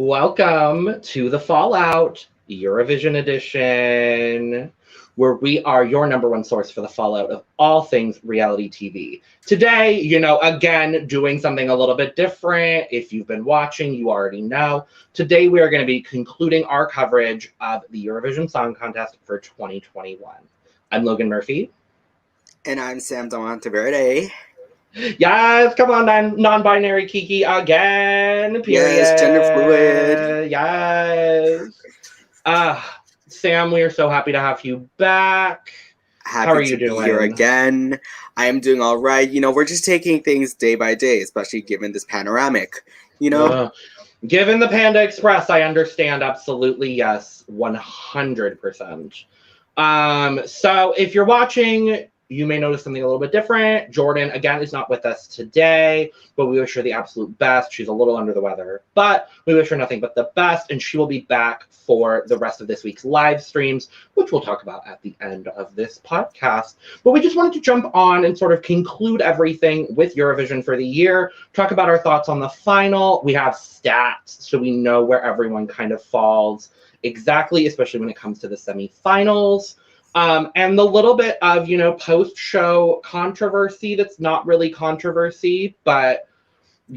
Welcome to the Fallout Eurovision edition, where we are your number one source for the fallout of all things reality TV. Today, again, doing something a little bit different. If you've been watching, you already know. Today, we are going to be concluding our coverage of the Eurovision Song Contest for 2021. I'm Logan Murphy. And I'm Sam Demonteverde. Yes, come on, non-binary Kiki again. Period. Yes, gender fluid. Yes. Sam, we are so happy to have you back. Happy How are to you be doing? here again. I am doing all right. We're just taking things day by day, especially given this panoramic. Given the Panda Express, I understand absolutely, yes, 100%. So if you're watching, you may notice something a little bit different. Jordan, again, is not with us today, but we wish her the absolute best. She's a little under the weather, but we wish her nothing but the best, and she will be back for the rest of this week's live streams, which we'll talk about at the end of this podcast. But we just wanted to jump on and sort of conclude everything with Eurovision for the year, talk about our thoughts on the final. We have stats, so we know where everyone kind of falls exactly, especially when it comes to the semifinals. And the little bit of, post-show controversy that's not really controversy, but,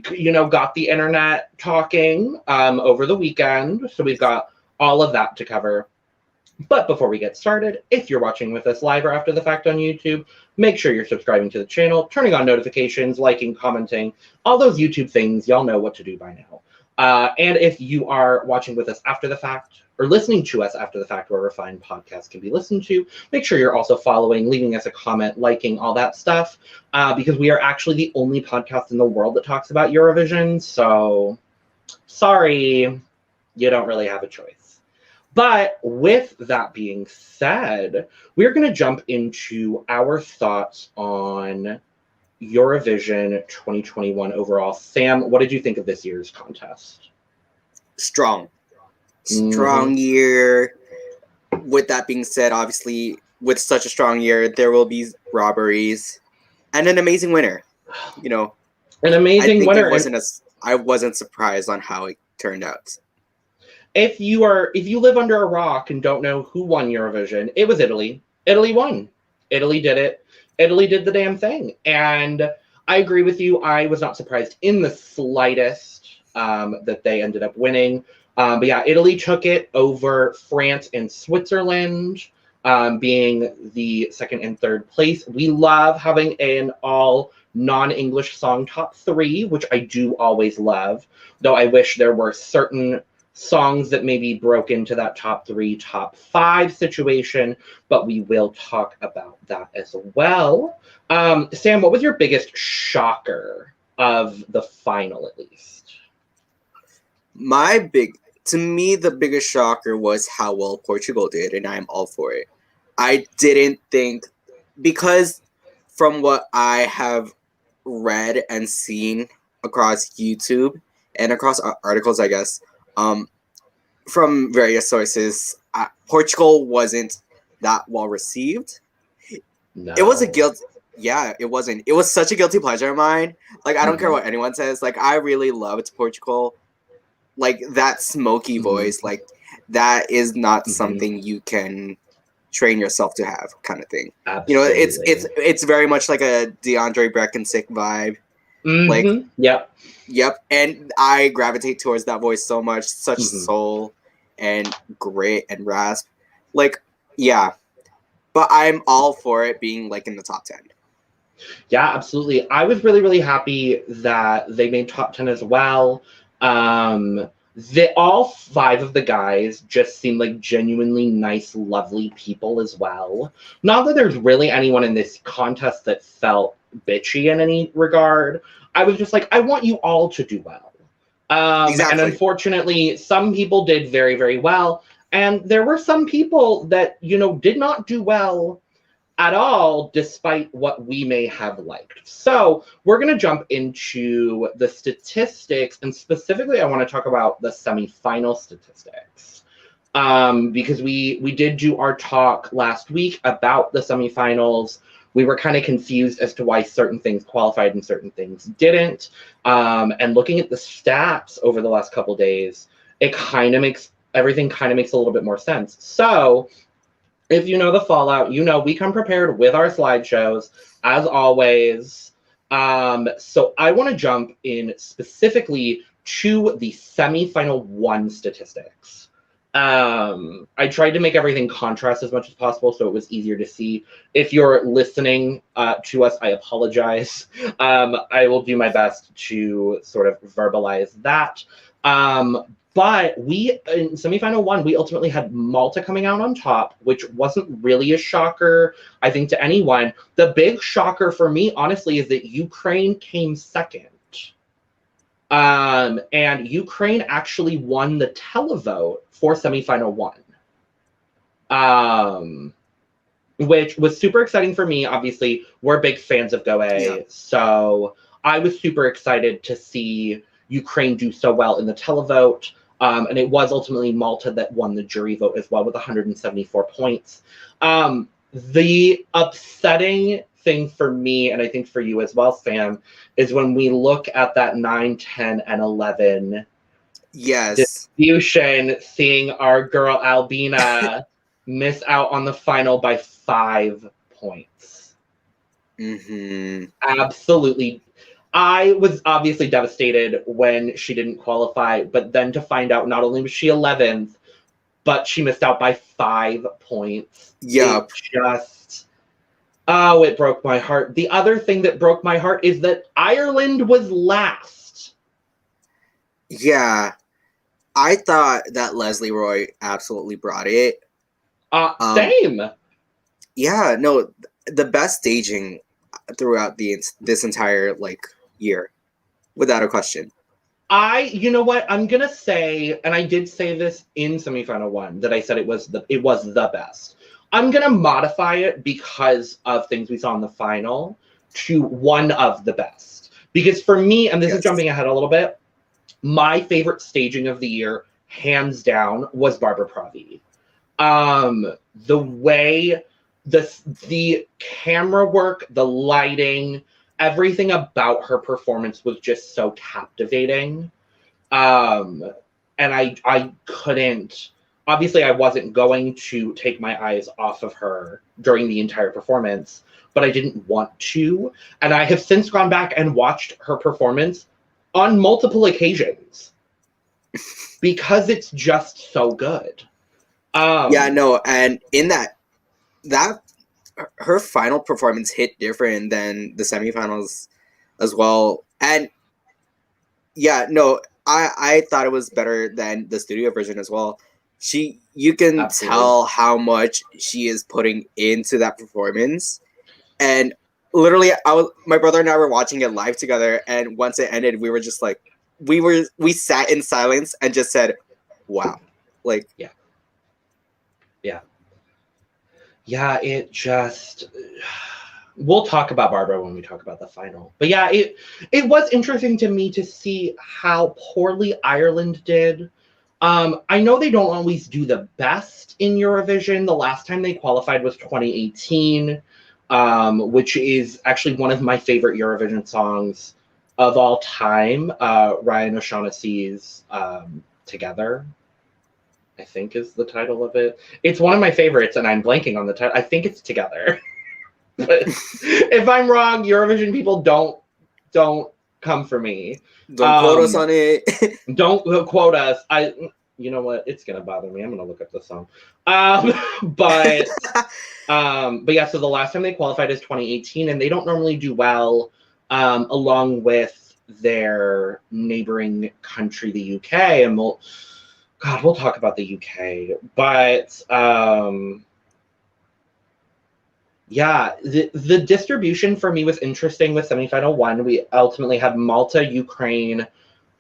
got the internet talking over the weekend. So we've got all of that to cover. But before we get started, if you're watching with us live or after the fact on YouTube, make sure you're subscribing to the channel, turning on notifications, liking, commenting, all those YouTube things. Y'all know what to do by now. And if you are watching with us after the fact, or listening to us after the fact, wherever fine podcasts can be listened to, make sure you're also following, leaving us a comment, liking, all that stuff, because we are actually the only podcast in the world that talks about Eurovision. So, sorry, you don't really have a choice. But with that being said, we're going to jump into our thoughts on Eurovision 2021 overall. Sam, what did you think of this year's contest? Strong year. With that being said, obviously, with such a strong year, there will be robberies and an amazing winner. An amazing winner. I wasn't surprised on how it turned out. If you live under a rock and don't know who won Eurovision, it was Italy. Italy won. Italy did it. Italy did the damn thing. And I agree with you. I was not surprised in the slightest that they ended up winning. But yeah, Italy took it over France and Switzerland, being the second and third place. We love having an all non-English song top three, which I do always love, though I wish there were certain songs that maybe broke into that top three, top five situation, but we will talk about that as well. Sam, what was your biggest shocker of the final, at least? To me, the biggest shocker was how well Portugal did, and I'm all for it. I didn't think, because from what I have read and seen across YouTube and across articles, I guess, from various sources, Portugal wasn't that well received. No. It was a guilt. Yeah, it wasn't. It was such a guilty pleasure of mine. I don't care what anyone says. I really loved Portugal. That smoky voice, that is not something you can train yourself to have, kind of thing. Absolutely. It's very much like a DeAndre Breckensick vibe. Yep. And I gravitate towards that voice so much, such soul and grit and rasp. Yeah. But I'm all for it being in the top 10. Yeah, absolutely. I was really, really happy that they made top 10 as well. All five of the guys just seemed like genuinely nice, lovely people as well. Not that there's really anyone in this contest that felt bitchy in any regard. I was just I want you all to do well. Exactly. And unfortunately, some people did very, very well. And there were some people that, did not do well at all, despite what we may have liked. So we're going to jump into the statistics, and specifically I want to talk about the semifinal statistics, because we did do our talk last week about the semifinals. We were kind of confused as to why certain things qualified and certain things didn't. And looking at the stats over the last couple days, everything kind of makes a little bit more sense. So if you know the fallout, you know we come prepared with our slideshows, as always. So I want to jump in specifically to the semifinal 1 statistics. I tried to make everything contrast as much as possible so it was easier to see. If you're listening to us, I apologize. I will do my best to sort of verbalize that. But in semifinal 1, we ultimately had Malta coming out on top, which wasn't really a shocker, I think, to anyone. The big shocker for me, honestly, is that Ukraine came second. And Ukraine actually won the televote for semifinal 1. Which was super exciting for me. Obviously, we're big fans of Goe, so I was super excited to see Ukraine do so well in the televote. And it was ultimately Malta that won the jury vote as well with 174 points. The upsetting thing for me, and I think for you as well, Sam, is when we look at that 9, 10, and 11 distribution, seeing our girl Albina miss out on the final by 5 points. Absolutely. I was obviously devastated when she didn't qualify, but then to find out not only was she 11th, but she missed out by 5 points. Yeah. It broke my heart. The other thing that broke my heart is that Ireland was last. Yeah. I thought that Leslie Roy absolutely brought it. Same. Yeah, no, the best staging throughout this entire year, without a question. You know what? I'm gonna say, and I did say this in semifinal 1, that I said it was the best. I'm gonna modify it because of things we saw in the final to one of the best. Because for me, and this is jumping ahead a little bit, my favorite staging of the year, hands down, was Barbara Pravi. The way the camera work, the lighting, everything about her performance was just so captivating. And I couldn't, obviously I wasn't going to take my eyes off of her during the entire performance, but I didn't want to. And I have since gone back and watched her performance on multiple occasions because it's just so good. And in that her final performance hit different than the semifinals as well. And I thought it was better than the studio version as well. You can tell how much she is putting into that performance. And literally my brother and I were watching it live together, and once it ended, we were just like, we sat in silence and just said, wow. It just, we'll talk about Barbara when we talk about the final. But yeah, it was interesting to me to see how poorly Ireland did. I know they don't always do the best in Eurovision. The last time they qualified was 2018, which is actually one of my favorite Eurovision songs of all time. Ryan O'Shaughnessy's Together, I think is the title of it. It's one of my favorites, and I'm blanking on the title. I think it's Together. But if I'm wrong, Eurovision people don't come for me. Don't quote us on it. Don't quote us. You know what? It's gonna bother me. I'm gonna look up the song. But yeah. So the last time they qualified is 2018, and they don't normally do well, along with their neighboring country, the UK. And we'll talk about the UK. But the distribution for me was interesting with semifinal 1. We ultimately had Malta, Ukraine,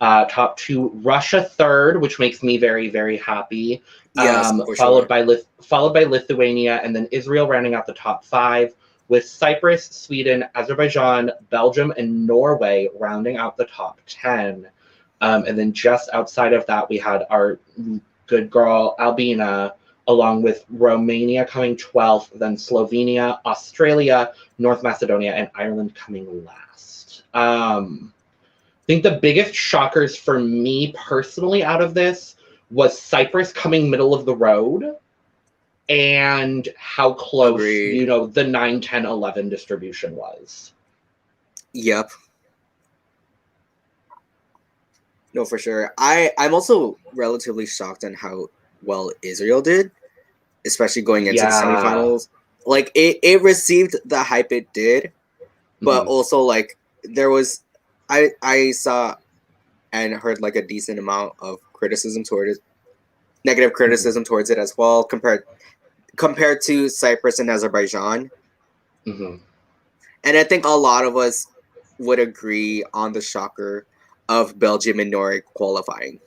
top 2, Russia third, which makes me very, very happy. Followed by Lithuania, and then Israel rounding out the top 5, with Cyprus, Sweden, Azerbaijan, Belgium, and Norway rounding out the top 10. And then just outside of that, we had our good girl Albina, along with Romania coming 12th, then Slovenia, Australia, North Macedonia, and Ireland coming last. I think the biggest shockers for me personally out of this was Cyprus coming middle of the road and how close, Agreed. you know, the 9, 10, 11 distribution was. Yep. No, for sure. I'm also relatively shocked on how well Israel did, especially going into the semifinals. Like it received the hype it did, but also like there was I saw and heard like a decent amount of criticism towards it, negative criticism towards it as well, compared to Cyprus and Azerbaijan. And I think a lot of us would agree on the shocker of Belgium and Norway qualifying.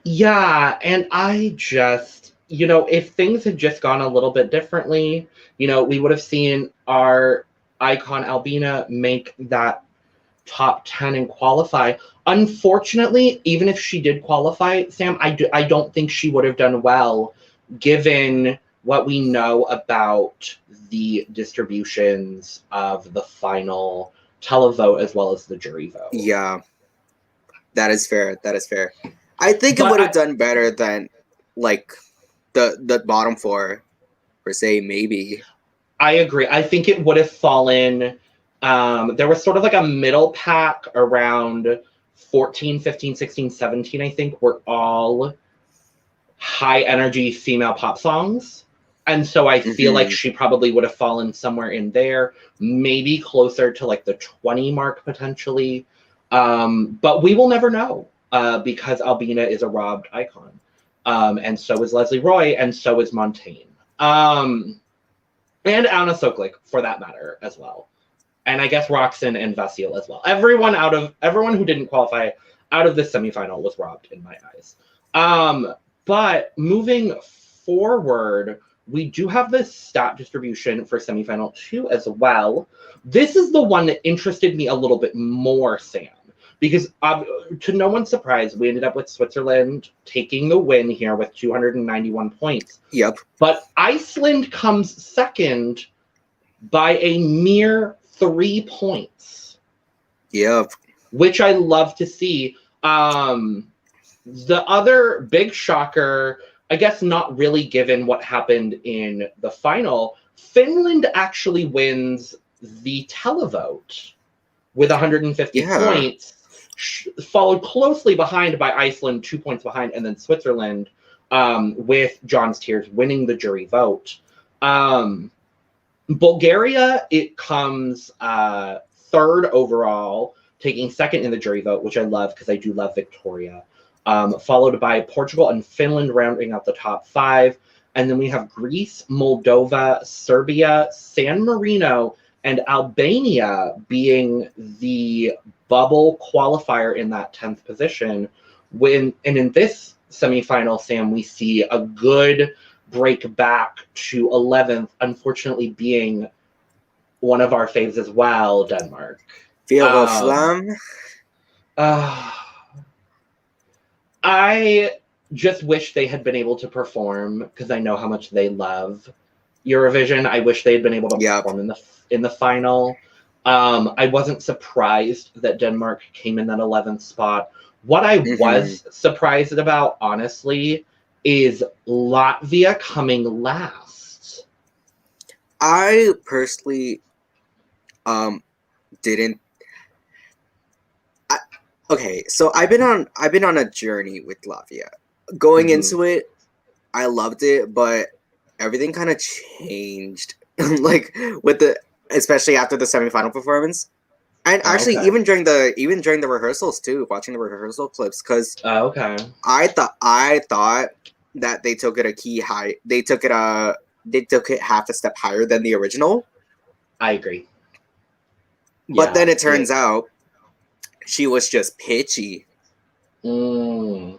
Yeah, and I just, you know, if things had just gone a little bit differently, you know, we would have seen our icon Albina make that top 10 and qualify. Unfortunately, even if she did qualify, Sam, I don't think she would have done well given what we know about the distributions of the final televote as well as the jury vote. Yeah, that is fair. That is fair. I think it would have done better than like the bottom four, per se, maybe. I agree. I think it would have fallen. There was sort of like a middle pack around 14, 15, 16, 17, I think, were all high energy female pop songs. And so I feel like she probably would have fallen somewhere in there, maybe closer to like the 20 mark potentially. But we will never know because Albina is a robbed icon. And so is Leslie Roy, and so is Montaigne. And Anna Soklik, for that matter, as well. And I guess Roxanne and Vasil as well. Everyone who didn't qualify out of the semifinal was robbed in my eyes. But moving forward, we do have the stat distribution for semifinal 2 as well. This is the one that interested me a little bit more, Sam, because to no one's surprise, we ended up with Switzerland taking the win here with 291 points. Yep. But Iceland comes second by a mere 3 points. Yep. Which I love to see. The other big shocker, I guess not really given what happened in the final, Finland actually wins the televote with 150 points, followed closely behind by Iceland, 2 points behind, and then Switzerland with John's Tears winning the jury vote. Bulgaria, it comes third overall, taking second in the jury vote, which I love because I do love Victoria. Followed by Portugal and Finland rounding out the top 5. And then we have Greece, Moldova, Serbia, San Marino, and Albania being the bubble qualifier in that 10th position. And in this semifinal, Sam, we see a good break back to 11th, unfortunately being one of our faves as well, Denmark. I just wish they had been able to perform because I know how much they love Eurovision. I wish they had been able to perform in the final. I wasn't surprised that Denmark came in that 11th spot. What I was surprised about, honestly, is Latvia coming last. I personally didn't. Okay, so I've been on a journey with Latvia. Going into it, I loved it, but everything kind of changed, like especially after the semifinal performance, and actually even during the rehearsals too, watching the rehearsal clips, because I thought that they took it they took it half a step higher than the original. I agree, but then it turns out she was just pitchy. And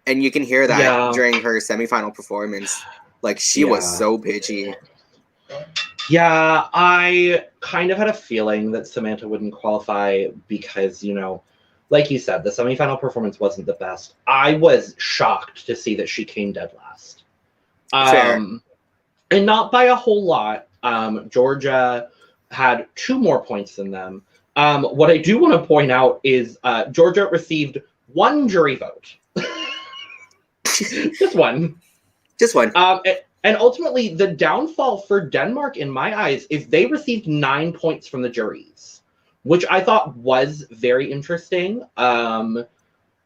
you can hear that during her semifinal performance. Like, she was so pitchy. Yeah, I kind of had a feeling that Samantha wouldn't qualify because, you know, like you said, the semifinal performance wasn't the best. I was shocked to see that she came dead last. Fair. And not by a whole lot. Georgia had 2 more points than them. What I do want to point out is Georgia received 1 jury vote Just one. Just one. And ultimately, the downfall for Denmark, in my eyes, is they received 9 points from the juries, which I thought was very interesting.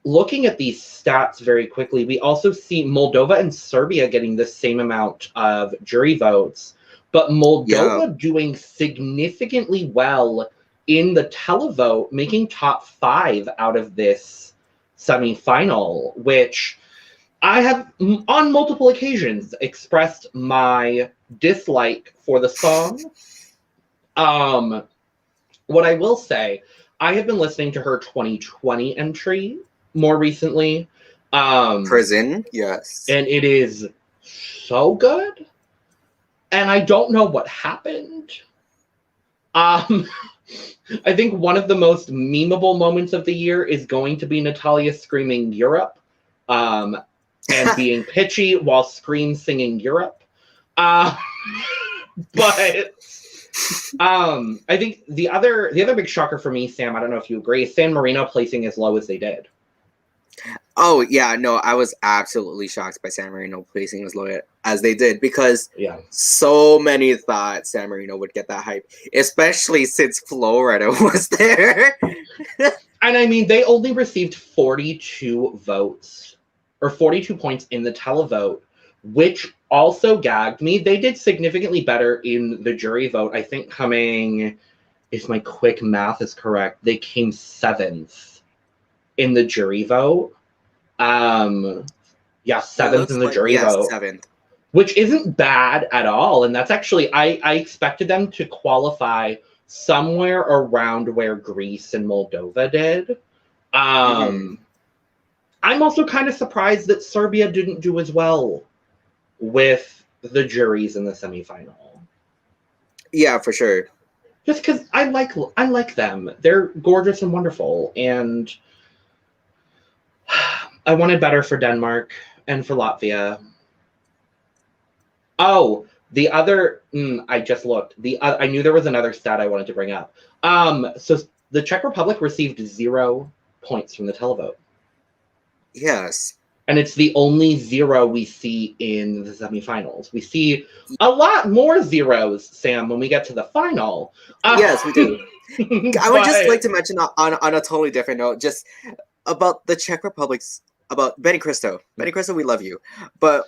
Looking at these stats very quickly, we also see Moldova and Serbia getting the same amount of jury votes, but Moldova doing significantly well in the televote, making top 5 out of this semifinal, which I have on multiple occasions expressed my dislike for the song. What I will say, I have been listening to her 2020 entry more recently. Prison, yes. And it is so good. And I don't know what happened. I think one of the most memeable moments of the year is going to be Natalia screaming Europe. And being pitchy while Scream singing Europe. But I think the other big shocker for me, Sam, I don't know if you agree, is San Marino placing as low as they did. Oh, yeah, no, I was absolutely shocked by San Marino placing as low as they did, because so many thought San Marino would get that hype, especially since Florida was there. And I mean, they only received 42 votes, or 42 points in the televote, which also gagged me. They did significantly better in the jury vote. I think coming, if my quick math is correct, they came 7th in the jury vote. 7th in the jury vote. 7th. Which isn't bad at all. And that's actually, I expected them to qualify somewhere around where Greece and Moldova did. I'm also kind of surprised that Serbia didn't do as well with the juries in the semifinal. Yeah, for sure. Just because I like them. They're gorgeous and wonderful. And I wanted better for Denmark and for Latvia. Oh, the other, I just looked. I knew there was another stat I wanted to bring up. So the Czech Republic received 0 points from the televote. Yes. And it's the only 0 we see in the semifinals. We see a lot more zeros, Sam, when we get to the final. Yes, we do. I would just like to mention on a totally different note, just about the Czech Republic's, about Benny Cristo. Benny Cristo, we love you. But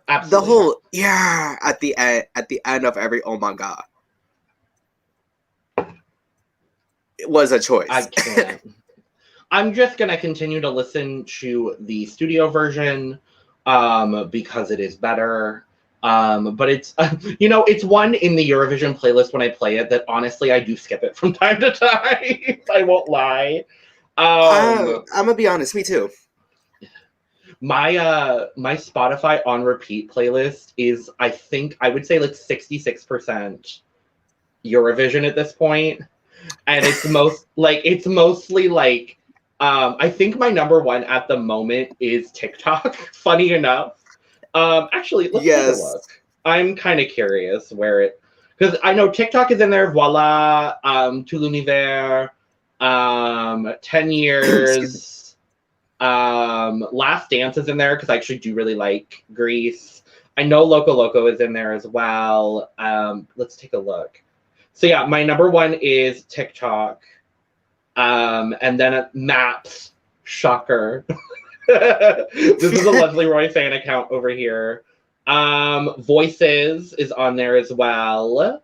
absolutely. The whole, at the end of every oh my god, it was a choice. I can't. I'm just going to continue to listen to the studio version because it is better. But it's, it's one in the Eurovision playlist when I play it that honestly I do skip it from time to time. I won't lie. I'm going to be honest, me too. My Spotify on repeat playlist is, I think, I would say like 66% Eurovision at this point. And it's mostly like, I think my number one at the moment is TikTok, funny enough. Actually, let's take a look. I'm kind of curious because I know TikTok is in there, Voila, Tout l'univers, 10 Years, Last Dance is in there because I actually do really like Greece. I know Loco Loco is in there as well. Let's take a look. So yeah, my number one is TikTok. And then Maps, shocker. This is a Leslie Roy fan account over here. Voices is on there as well.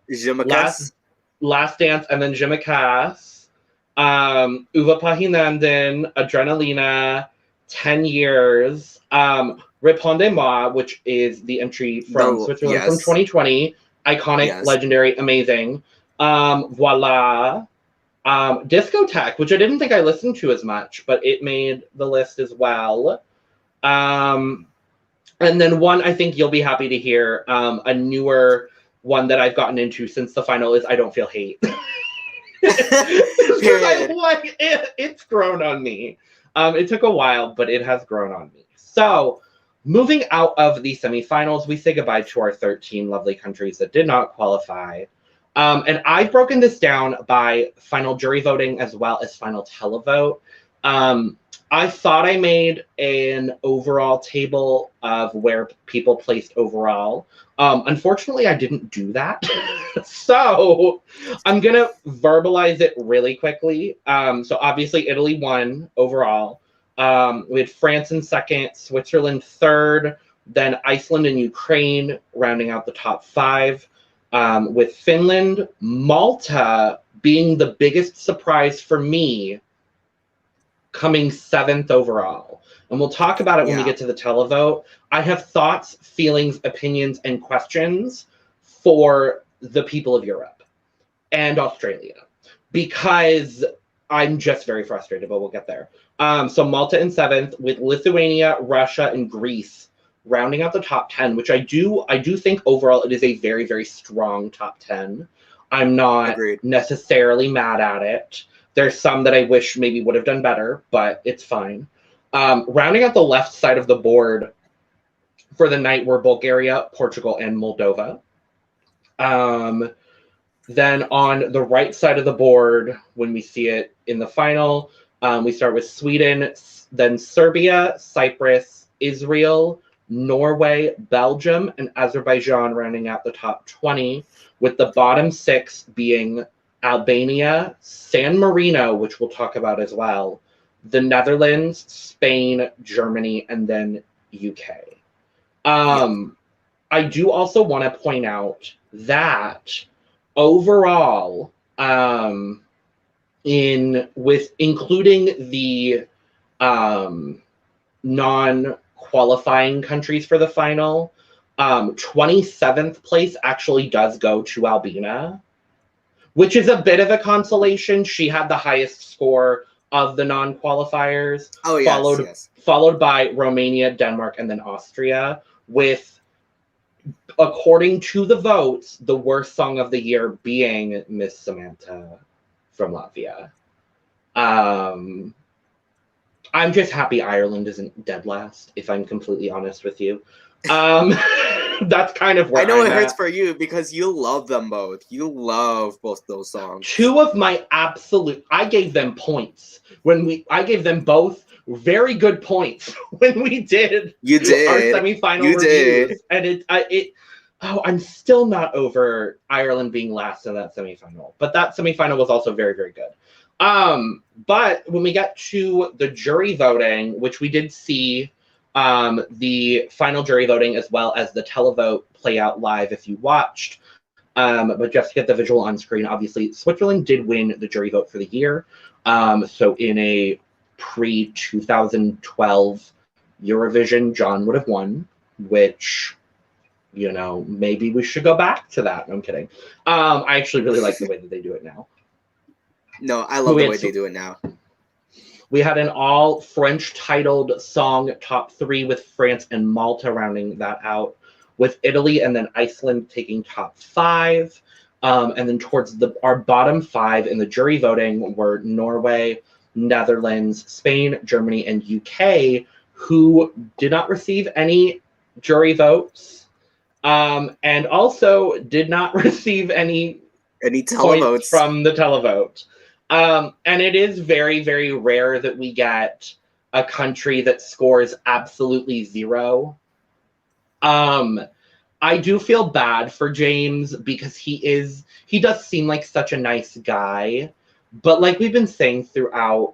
Last Dance, and then Je me casse. Uva Pahinanden, Adrenalina, 10 Years. Répondez-moi, which is the entry from Switzerland from 2020. Iconic, legendary, amazing. Voila. Discotheque, which I didn't think I listened to as much, but it made the list as well. And then one I think you'll be happy to hear, a newer one that I've gotten into since the final is I Don't Feel Hate. It's grown on me. It took a while, but it has grown on me. So moving out of the semifinals, we say goodbye to our 13 lovely countries that did not qualify. And I've broken this down by final jury voting as well as final televote. I thought I made an overall table of where people placed overall. Unfortunately, I didn't do that. So I'm going to verbalize it really quickly. So obviously, Italy won overall. We had France in second, Switzerland third, then Iceland and Ukraine rounding out the top five, with Finland, Malta being the biggest surprise for me, coming seventh overall. And we'll talk about it when we get to the televote. I have thoughts, feelings, opinions, and questions for the people of Europe and Australia, because I'm just very frustrated, but we'll get there. So Malta in seventh, with Lithuania, Russia, and Greece rounding out the top 10, which I do think overall it is a very, very strong top 10. I'm not necessarily mad at it. There's some that I wish maybe would have done better, but it's fine. Rounding out the left side of the board for the night were Bulgaria, Portugal, and Moldova. Then on the right side of the board, when we see it in the final, we start with Sweden, then Serbia, Cyprus, Israel, Norway, Belgium, and Azerbaijan rounding out the top 20, with the bottom six being Albania, San Marino, which we'll talk about as well, the Netherlands, Spain, Germany, and then UK. I do also want to point out that overall, including the non-qualifying countries for the final, 27th place actually does go to Albania, which is a bit of a consolation. She had the highest score of the non-qualifiers, followed by Romania, Denmark, and then Austria, with, according to the votes, the worst song of the year being Miss Samantha from Latvia. I'm just happy Ireland isn't dead last, if I'm completely honest with you. That's kind of where I know I'm it hurts at. for you because you love them both. You love both those songs. Two of my I gave them points I gave them both very good points when we did our semifinal reviews. And I'm still not over Ireland being last in that semifinal, but that semifinal was also very, very good. But when we get to the jury voting, which we did see the final jury voting as well as the televote play out live if you watched. But just to get the visual on screen, obviously Switzerland did win the jury vote for the year. So in a pre-2012 Eurovision, John would have won, which, you know, maybe we should go back to that. No, I'm kidding. I actually really like the way that they do it now. No, I love the way they do it now. We had an all French titled song top 3 with France and Malta rounding that out, with Italy and then Iceland taking top 5. And then towards our bottom 5 in the jury voting were Norway, Netherlands, Spain, Germany, and UK, who did not receive any jury votes, and also did not receive any televotes from the televote. And it is very, very rare that we get a country that scores absolutely 0. I do feel bad for James because he does seem like such a nice guy, but like we've been saying throughout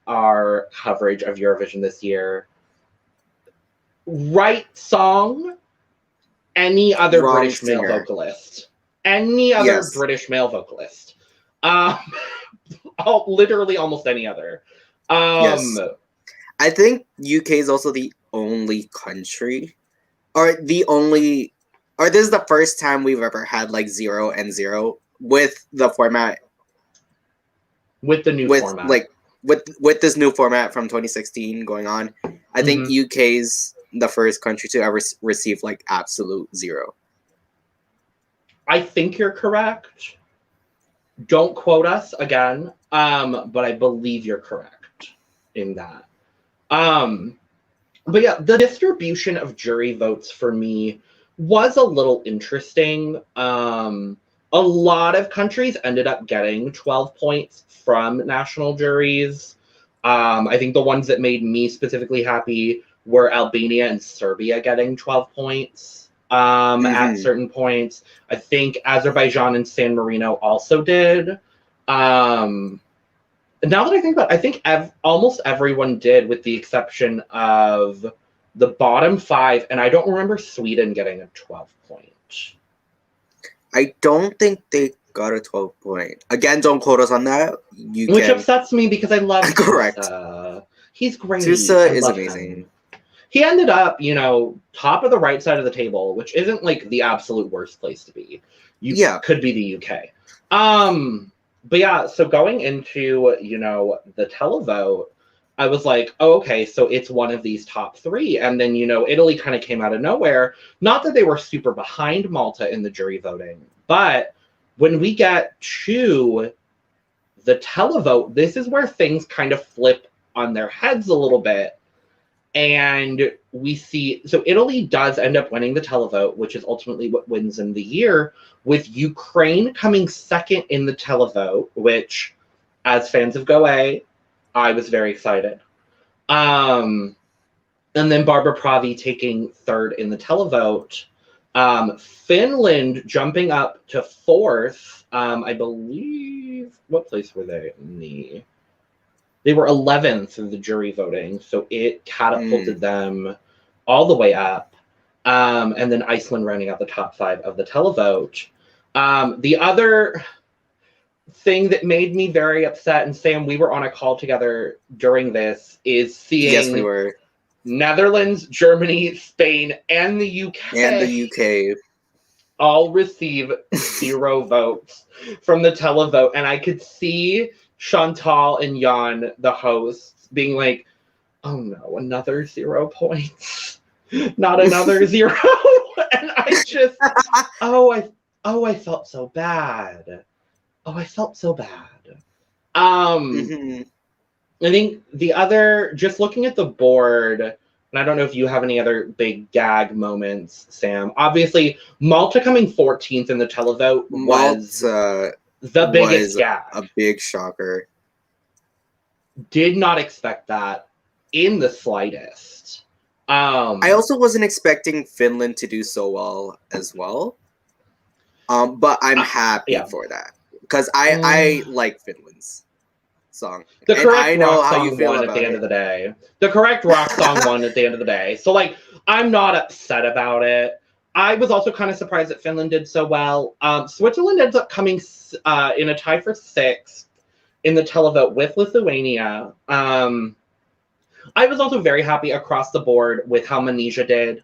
our coverage of Eurovision this year, right song, any other British male vocalist. Literally almost any other. Yes. I think UK is also the only country, or this is the first time we've ever had like 0 and 0 with the format. With the new format. Like with this new format from 2016 going on. I think UK's the first country to ever receive like absolute 0. I think you're correct. Don't quote us again, but I believe you're correct in that. But yeah, the distribution of jury votes for me was a little interesting. A lot of countries ended up getting 12 points from national juries. I think the ones that made me specifically happy were Albania and Serbia getting 12 points at certain points. I think Azerbaijan and San Marino also did. Now that I think about it, I think almost everyone did, with the exception of the bottom 5, and I don't remember Sweden getting a 12 point. I don't think they got a 12 point. Again, don't quote us on that. Which upsets me because I love Correct. Tusa. He's great. Tusa is amazing. Him. He ended up, top of the right side of the table, which isn't like the absolute worst place to be. Could be the UK. But yeah, so going into, the televote, I was like, oh, okay, so it's one of these top 3. And then, Italy kind of came out of nowhere. Not that they were super behind Malta in the jury voting, but when we get to the televote, this is where things kind of flip on their heads a little bit. And we see, so Italy does end up winning the televote, which is ultimately what wins in the year, with Ukraine coming second in the televote, which, as fans of Go A, I was very excited. And then Barbara Pravi taking third in the televote. Finland jumping up to 4th. I believe, what place were they in They were 11th in the jury voting, so it catapulted them all the way up. And then Iceland rounding out the top 5 of the televote. The other thing that made me very upset, and Sam, we were on a call together during this, is seeing yes, we were. Netherlands, Germany, Spain, and the UK all receive 0 votes from the televote. And I could see Chantal and Jan, the hosts, being like, oh no, another 0 points. Not another 0. And I just, I felt so bad. I felt so bad. I think the other, just looking at the board, and I don't know if you have any other big gag moments, Sam. Obviously, Malta coming 14th in the televote was the biggest gag. A big shocker. Did not expect that in the slightest. I also wasn't expecting Finland to do so well as well. But I'm happy for that, because I like Finland's song. The correct rock song won at the end of the day. The correct rock song won at the end of the day. So, I'm not upset about it. I was also kind of surprised that Finland did so well. Switzerland ends up coming in a tie for 6th in the televote with Lithuania. I was also very happy across the board with how Manisha did.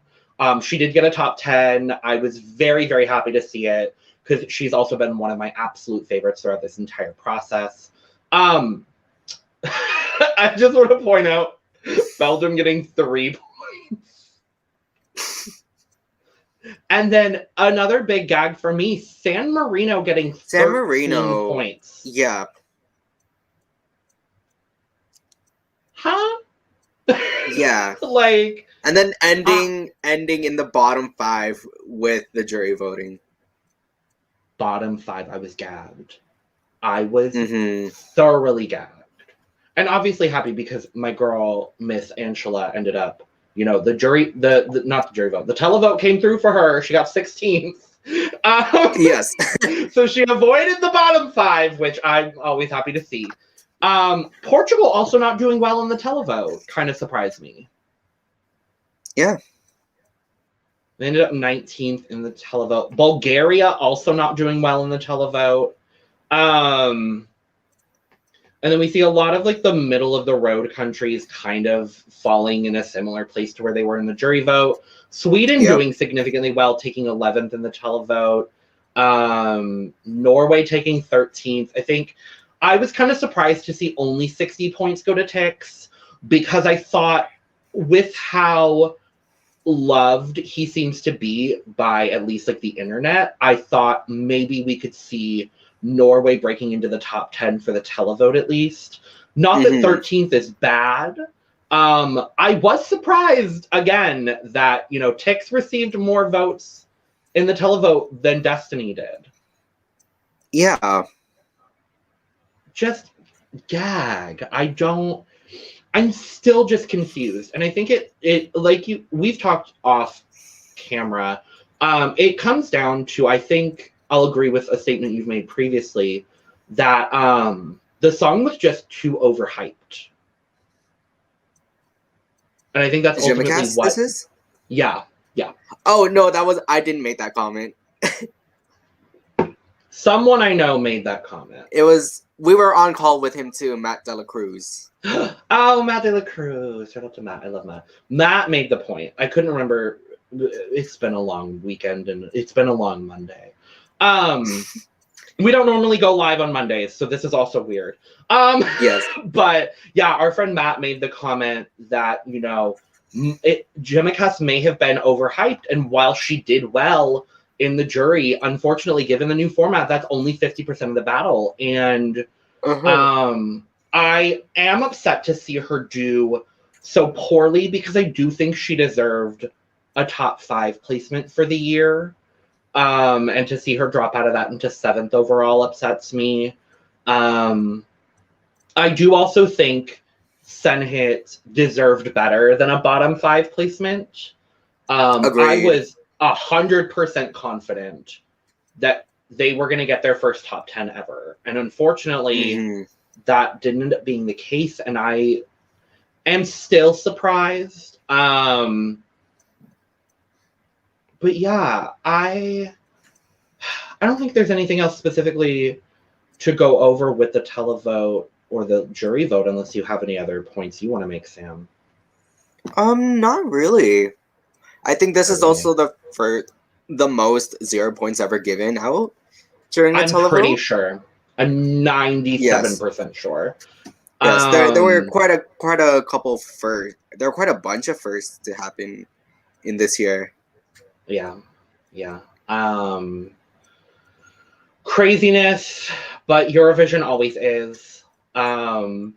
She did get a top 10. I was very, very happy to see it, because she's also been one of my absolute favorites throughout this entire process. I just want to point out Belgium getting 3 points. And then another big gag for me, San Marino getting 13 points. Yeah. Huh? Yeah. And then ending in the bottom 5 with the jury voting. Bottom 5, I was gagged. I was thoroughly gagged. And obviously happy because my girl, Miss Angela, ended up, the jury, not the jury vote, the televote came through for her. She got 16th. Yes. So she avoided the bottom 5, which I'm always happy to see. Portugal also not doing well in the televote kind of surprised me. Yeah. They ended up 19th in the televote. Bulgaria also not doing well in the televote. And then we see a lot of the middle of the road countries kind of falling in a similar place to where they were in the jury vote. Sweden doing significantly well, taking 11th in the televote. Norway taking 13th. I think I was kind of surprised to see only 60 points go to Tix, because I thought with how loved he seems to be by at least the internet, I thought maybe we could see Norway breaking into the top 10 for the televote at least. Not that 13th is bad. I was surprised again that Tix received more votes in the televote than Destiny did. Yeah. Just gag. I don't. I'm still just confused. And I think it like we've talked off camera. It comes down to, I think I'll agree with a statement you've made previously, that the song was just too overhyped. And I think that's ultimately what this is? Yeah. Oh no, I didn't make that comment. Someone I know made that comment. We were on call with him too, Matt Dela Cruz. Oh, Matt Dela Cruz. Shout out to Matt. I love Matt. Matt made the point. I couldn't remember. It's been a long weekend and it's been a long Monday. We don't normally go live on Mondays, so this is also weird. Yes. But yeah, our friend Matt made the comment that, Jimicus may have been overhyped, and while she did well in the jury, unfortunately, given the new format, that's only 50% of the battle. And I am upset to see her do so poorly, because I do think she deserved a top 5 placement for the year. And to see her drop out of that into 7th overall upsets me. I do also think Senhit deserved better than a bottom 5 placement. I was 100% confident that they were going to get their first top 10 ever. And unfortunately, that didn't end up being the case. And I am still surprised. But yeah, I don't think there's anything else specifically to go over with the televote or the jury vote, unless you have any other points you want to make, Sam. Not really. I think this is also the most 0 points ever given out during the televote. I'm pretty sure. I'm 97% sure. Yes, there were quite a couple first. There were quite a bunch of firsts to happen in this year. Yeah. Craziness, but Eurovision always is. So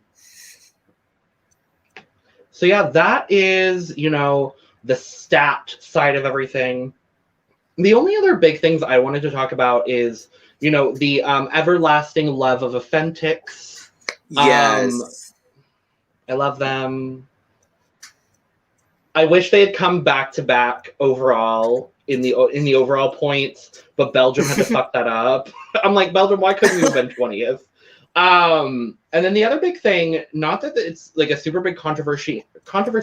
yeah, that is, the stat side of everything. The only other big things I wanted to talk about is, the everlasting love of Authentics. Yes. I love them. I wish they had come back to back overall in the overall points, but Belgium had to fuck that up. I'm like, Belgium, why couldn't you have been 20th? And then the other big thing, not that it's like a super big controversy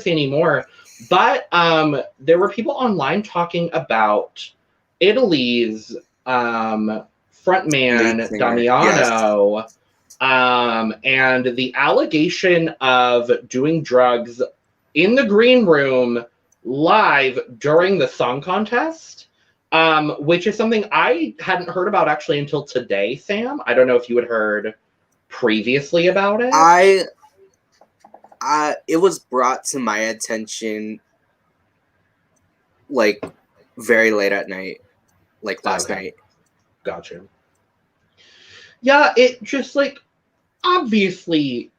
anymore, but there were people online talking about Italy's frontman Damiano, and the allegation of doing drugs in the green room live during the song contest, which is something I hadn't heard about actually until today, Sam. I don't know if you had heard previously about it. It was brought to my attention like very late at night, like last night. Gotcha. Yeah, it just like, obviously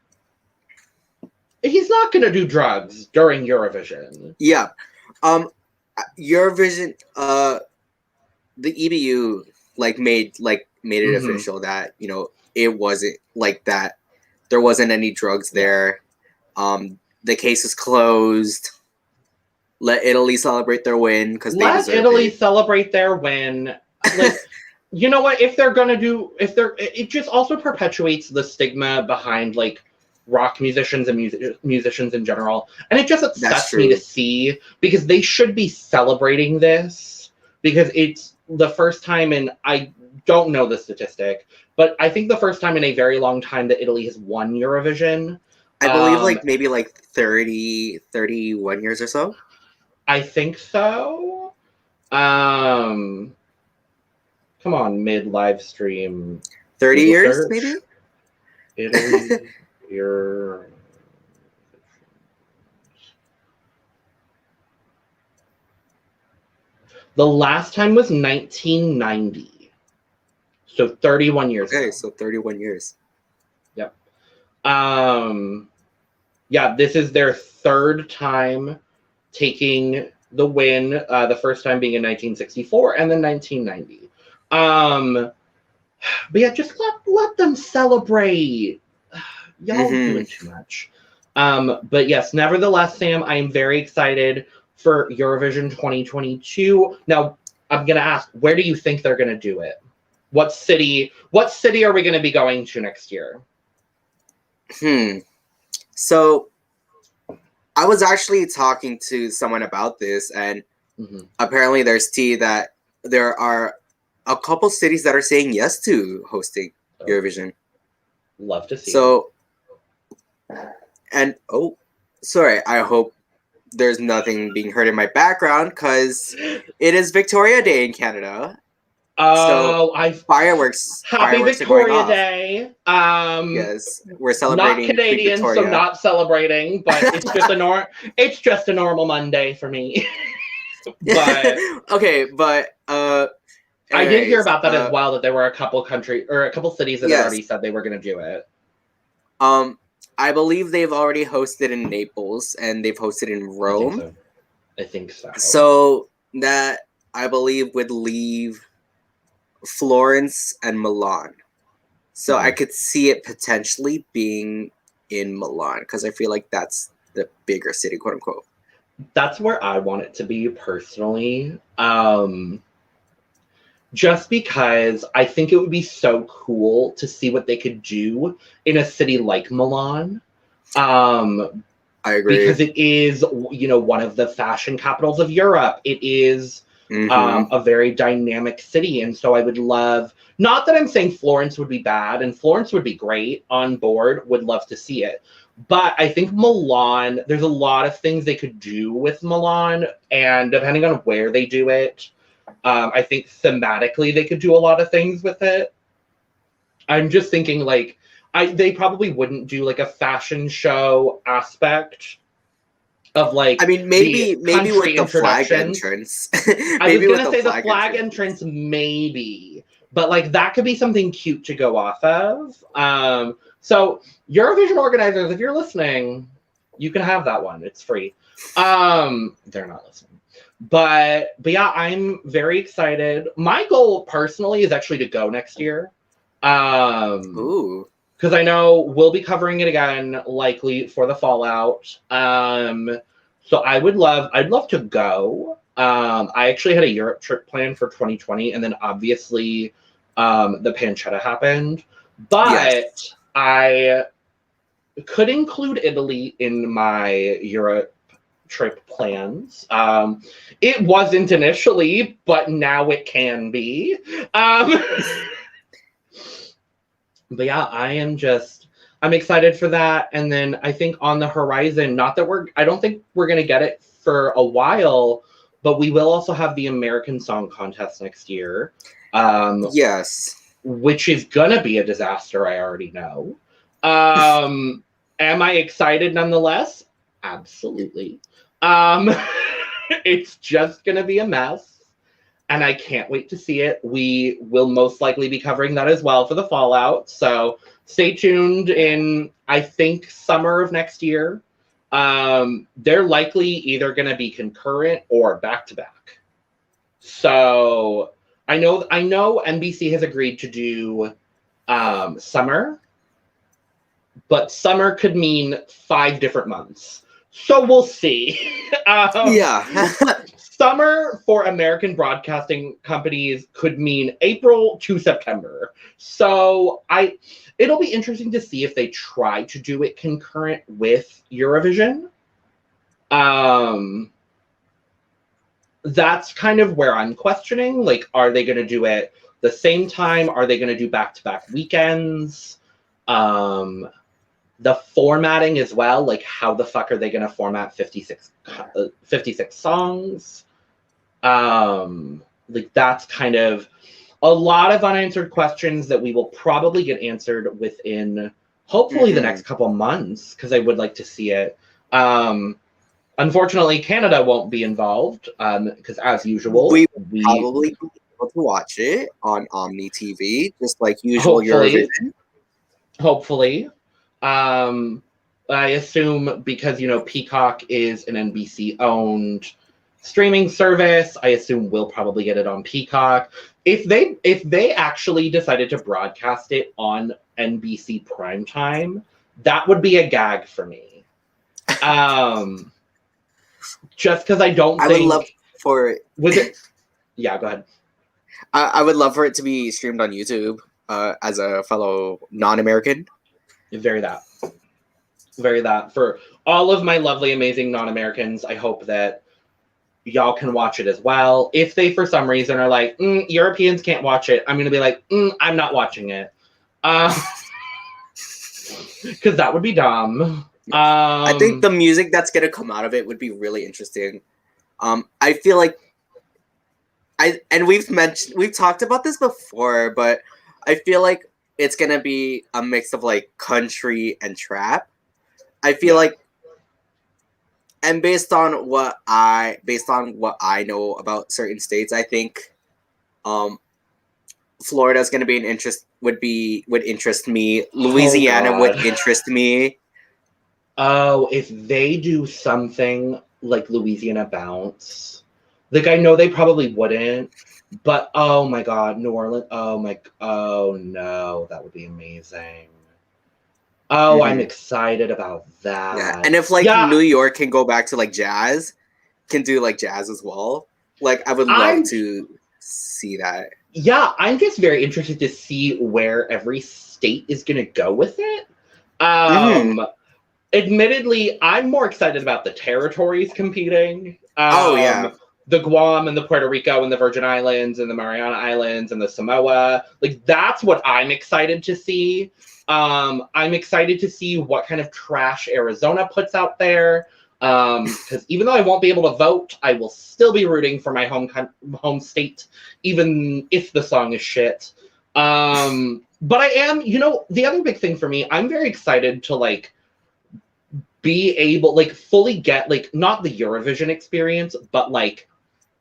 he's not going to do drugs during Eurovision. Yeah. Eurovision, the EBU made it official that, it wasn't like that. There wasn't any drugs there. The case is closed. Let Italy celebrate their win because they deserve Italy it. Celebrate their win. Like, you know what? It just also perpetuates the stigma behind like rock musicians and musicians in general, and it just upsets me to see, because they should be celebrating this, because it's the first time in, I don't know the statistic, but I think the first time in a very long time that Italy has won Eurovision. I believe maybe 31 years or so. I think so. Come on, mid live stream. 30 years, search. Maybe? Italy, Eurovision. The last time was 1990. So 31 years ago. Okay, so 31 years. Yep. Yeah, this is their third time taking the win. The first time being in 1964 and then 1990. But yeah, just let them celebrate. Y'all doing too much. But yes, nevertheless, Sam, I am very excited for Eurovision 2022. Now, I'm going to ask, where do you think they're going to do it? What city are we going to be going to next year? So I was actually talking to someone about this, and apparently there's tea that there are a couple cities that are saying yes to hosting Eurovision. Love to see it. And sorry, I hope there's nothing being heard in my background because it is Victoria Day in Canada. Oh, fireworks! Happy Victoria Day! Yes, we're celebrating. Not Canadian, so not celebrating, but it's just a normal Monday for me. But okay, but I did hear about that as well. That there were a couple cities that had already said they were going to do it. I believe they've already hosted in Naples and they've hosted in Rome. I think so. So that I believe would leave Florence and Milan. So I could see it potentially being in Milan because I feel like that's the bigger city, quote unquote. That's where I want it to be personally. Just because I think it would be so cool to see what they could do in a city like Milan. I agree. Because it is, one of the fashion capitals of Europe. It is a very dynamic city. And so I would love, not that I'm saying Florence would be bad, and Florence would be great on board, would love to see it. But I think Milan, there's a lot of things they could do with Milan. And depending on where they do it, I think thematically they could do a lot of things with it. I'm just thinking they probably wouldn't do like a fashion show aspect of maybe with the flag entrance. I was gonna say the flag entrance maybe, but that could be something cute to go off of. So Eurovision organizers, if you're listening, you can have that one. It's free. They're not listening. But yeah, I'm very excited. My goal personally is actually to go next year. Because I know we'll be covering it again, likely for the fallout. So I'd love to go. I actually had a Europe trip planned for 2020, and then obviously the pancetta happened. But I could include Italy in my Europe trip plans. It wasn't initially, but now it can be. But yeah, I'm excited for that. And then I think on the horizon, I don't think we're going to get it for a while, but we will also have the American Song Contest next year. Yes. Which is going to be a disaster, I already know. Am I excited nonetheless? Absolutely. It's just going to be a mess. And I can't wait to see it. We will most likely be covering that as well for the fallout. So stay tuned in, I think, summer of next year. They're likely either going to be concurrent or back-to-back. So I know NBC has agreed to do summer. But summer could mean 5 different months. So we'll see. Summer for American broadcasting companies could mean April to September. So it'll be interesting to see if they try to do it concurrent with Eurovision. That's kind of where I'm questioning. Are they going to do it the same time? Are they going to do back-to-back weekends? The formatting as well, how the fuck are they going to format 56 songs? That's kind of a lot of unanswered questions that we will probably get answered within hopefully the next couple months, because I would like to see it. Unfortunately, Canada won't be involved, because as usual, we probably be able to watch it on Omni TV, just like usual Eurovision. Hopefully. I assume because, Peacock is an NBC-owned streaming service, I assume we'll probably get it on Peacock. If they actually decided to broadcast it on NBC primetime, that would be a gag for me. Just because I don't I think... would love for it. With it... Yeah, go ahead. I would love for it to be streamed on YouTube as a fellow non-American. Very that. Very that. For all of my lovely, amazing non-Americans, I hope that y'all can watch it as well. If they, for some reason, are like, Europeans can't watch it, I'm going to be like, I'm not watching it. Because that would be dumb. I think the music that's going to come out of it would be really interesting. I feel like we've talked about this before, but I feel like it's going to be a mix of like country and trap. I feel like, and based on what I know about certain states, I think Florida is going to be would interest me. Louisiana would interest me. Oh, if they do something like Louisiana Bounce, like I know they probably wouldn't, but oh my God, New Orleans. Oh no, that would be amazing. Oh, I'm excited about that. Yeah, and if New York can go back to like jazz, can do like jazz as well. Like I would love to see that. Yeah, I'm just very interested to see where every state is going to go with it. Admittedly, I'm more excited about the territories competing. The Guam and the Puerto Rico and the Virgin Islands and the Mariana Islands and the Samoa. Like that's what I'm excited to see. I'm excited to see what kind of trash Arizona puts out there. Because even though I won't be able to vote, I will still be rooting for my home state, even if the song is shit. But I am, the other big thing for me, I'm very excited to like be able, like fully get like not the Eurovision experience, but like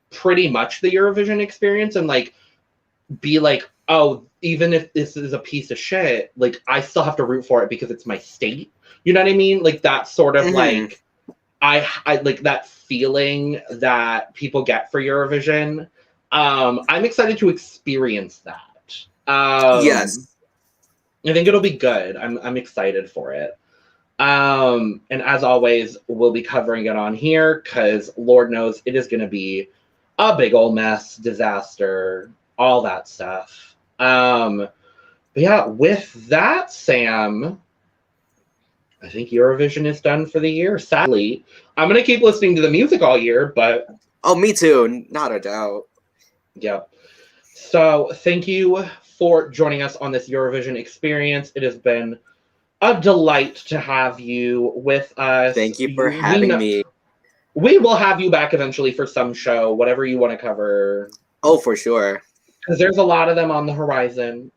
pretty much the Eurovision experience and like be like, oh, even if this is a piece of shit, like I still have to root for it because it's my state. You know what I mean? Like that sort of like I like that feeling that people get for Eurovision. I'm excited to experience that. Yes. I think it'll be good. I'm excited for it. And as always, we'll be covering it on here because Lord knows it is going to be a big old mess, disaster, all that stuff. But yeah, with that, Sam, I think Eurovision is done for the year. Sadly, I'm going to keep listening to the music all year, but... Oh, me too. Not a doubt. Yep. So thank you for joining us on this Eurovision experience. It has been a delight to have you with us. Thank you for having me. We will have you back eventually for some show, whatever you want to cover. Oh, for sure. Because there's a lot of them on the horizon.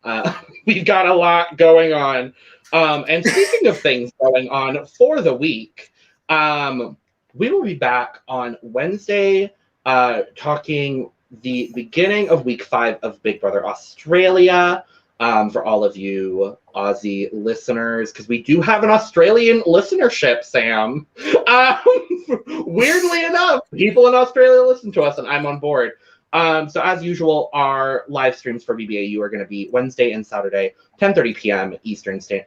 We've got a lot going on. And speaking of things going on for the week, we will be back on Wednesday talking the beginning of week 5 of Big Brother Australia. For all of you Aussie listeners, because we do have an Australian listenership, Sam. Weirdly enough, people in Australia listen to us, and I'm on board. So as usual, our live streams for BBAU are going to be Wednesday and Saturday, 10:30 p.m.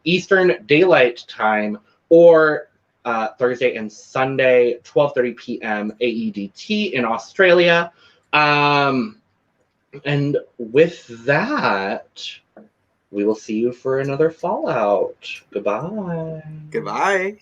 Eastern Daylight Time, or Thursday and Sunday, 12:30 p.m. AEDT in Australia. And with that, we will see you for another Fallout. Goodbye. Goodbye.